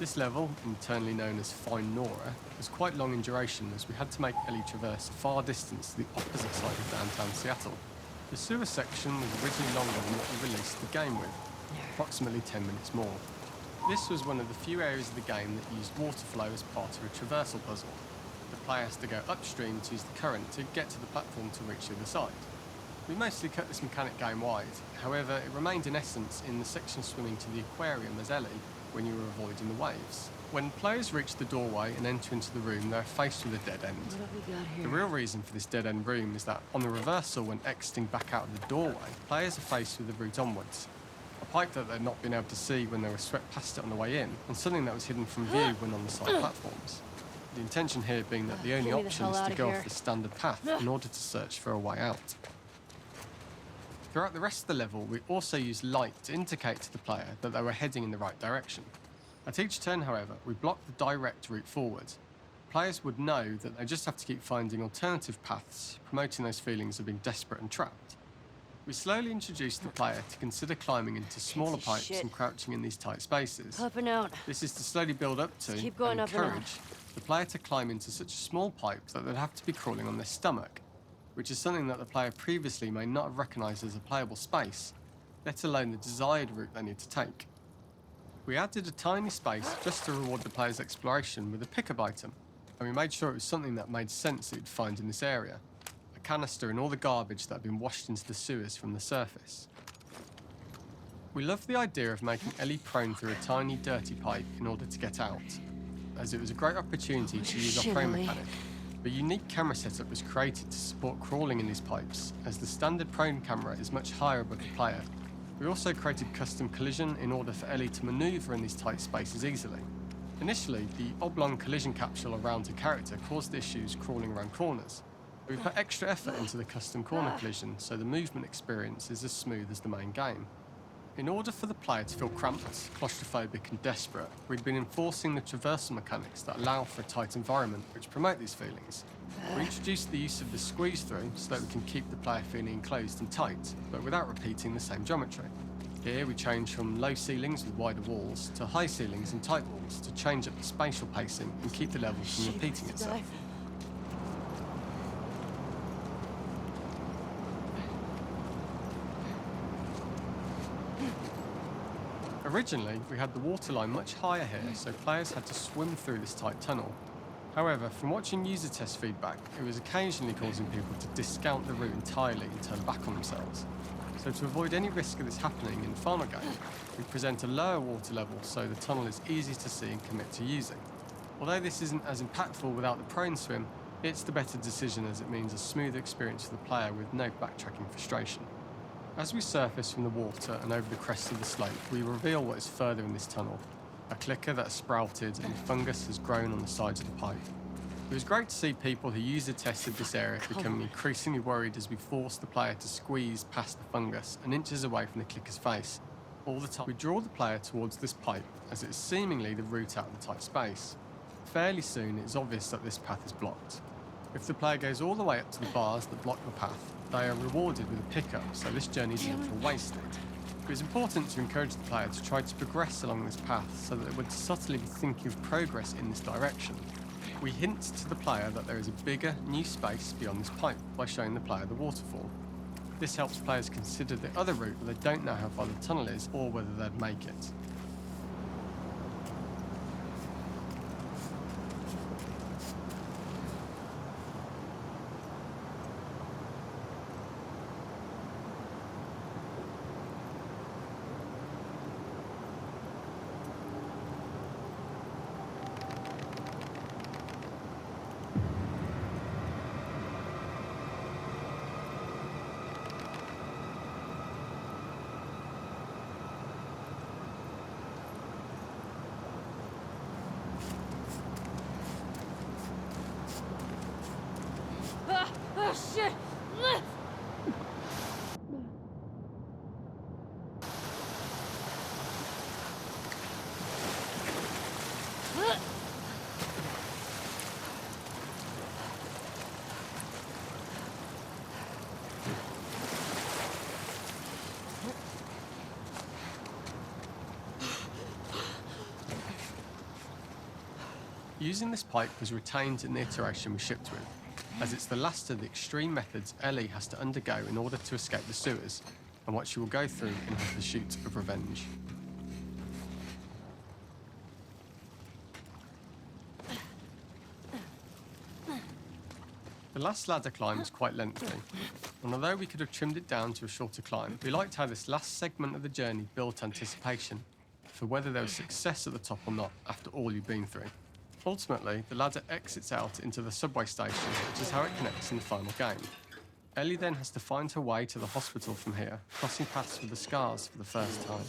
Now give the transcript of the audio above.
This level, internally known as Find Nora, was quite long in duration as we had to make Ellie traverse a far distance to the opposite side of downtown Seattle. The sewer section was originally longer than what we released the game with, approximately 10 minutes more. This was one of the few areas of the game that used water flow as part of a traversal puzzle. The player has to go upstream to use the current to get to the platform to reach the other side. We mostly cut this mechanic game-wide, however it remained in essence in the section swimming to the aquarium as Ellie, when you were avoiding the waves. When players reach the doorway and enter into the room, they're faced with a dead end. What have we got here? The real reason for this dead-end room is that on the reversal, when exiting back out of the doorway, players are faced with the route onwards. A pipe that they'd not been able to see when they were swept past it on the way in, and something that was hidden from view when on the side platforms. The intention here being that the only option is to go off the standard path in order to search for a way out. Throughout the rest of the level, we also used light to indicate to the player that they were heading in the right direction. At each turn, however, we blocked the direct route forward. Players would know that they just have to keep finding alternative paths, promoting those feelings of being desperate and trapped. We slowly introduced the player to consider climbing into smaller pipes and crouching in these tight spaces. Up and out. This is to slowly build up to Keep going and up and out. encourage the player to climb into such a small pipe that they'd have to be crawling on their stomach, which is something that the player previously may not have recognised as a playable space, let alone the desired route they need to take. We added a tiny space just to reward the player's exploration with a pickup item, and we made sure it was something that made sense that you'd find in this area, a canister and all the garbage that had been washed into the sewers from the surface. We loved the idea of making Ellie prone through a tiny dirty pipe in order to get out, as it was a great opportunity to use our prone mechanic. A unique camera setup was created to support crawling in these pipes, as the standard prone camera is much higher above the player. We also created custom collision in order for Ellie to manoeuvre in these tight spaces easily. Initially, the oblong collision capsule around her character caused issues crawling around corners. We put extra effort into the custom corner collision so the movement experience is as smooth as the main game. In order for the player to feel cramped, claustrophobic and desperate, we'd been enforcing the traversal mechanics that allow for a tight environment which promote these feelings. We introduced the use of the squeeze through so that we can keep the player feeling enclosed and tight, but without repeating the same geometry. Here we change from low ceilings with wider walls to high ceilings and tight walls to change up the spatial pacing and keep the level from repeating itself. Originally, we had the waterline much higher here, so players had to swim through this tight tunnel. However, from watching user test feedback, it was occasionally causing people to discount the route entirely and turn back on themselves. So to avoid any risk of this happening in the final game, we present a lower water level so the tunnel is easy to see and commit to using. Although this isn't as impactful without the prone swim, it's the better decision as it means a smoother experience for the player with no backtracking frustration. As we surface from the water and over the crest of the slope, we reveal what is further in this tunnel. A clicker that has sprouted and fungus has grown on the sides of the pipe. It was great to see people who user tested this area becoming increasingly worried as we forced the player to squeeze past the fungus and inches away from the clicker's face. All the time we draw the player towards this pipe as it is seemingly the route out of the tight space. Fairly soon, it is obvious that this path is blocked. If the player goes all the way up to the bars that block the path, they are rewarded with a pickup, so this journey doesn't feel wasted. But it's important to encourage the player to try to progress along this path so that they would subtly be thinking of progress in this direction. We hint to the player that there is a bigger, new space beyond this pipe by showing the player the waterfall. This helps players consider the other route where they don't know how far the tunnel is or whether they'd make it. Oh shit! Using this pipe was retained in the iteration we shipped with, as it's the last of the extreme methods Ellie has to undergo in order to escape the sewers, and what she will go through in her pursuit of revenge. The last ladder climb is quite lengthy, and although we could have trimmed it down to a shorter climb, we liked how this last segment of the journey built anticipation for whether there was success at the top or not after all you've been through. Ultimately, the ladder exits out into the subway station, which is how it connects in the final game. Ellie then has to find her way to the hospital from here, crossing paths with the scars for the first time.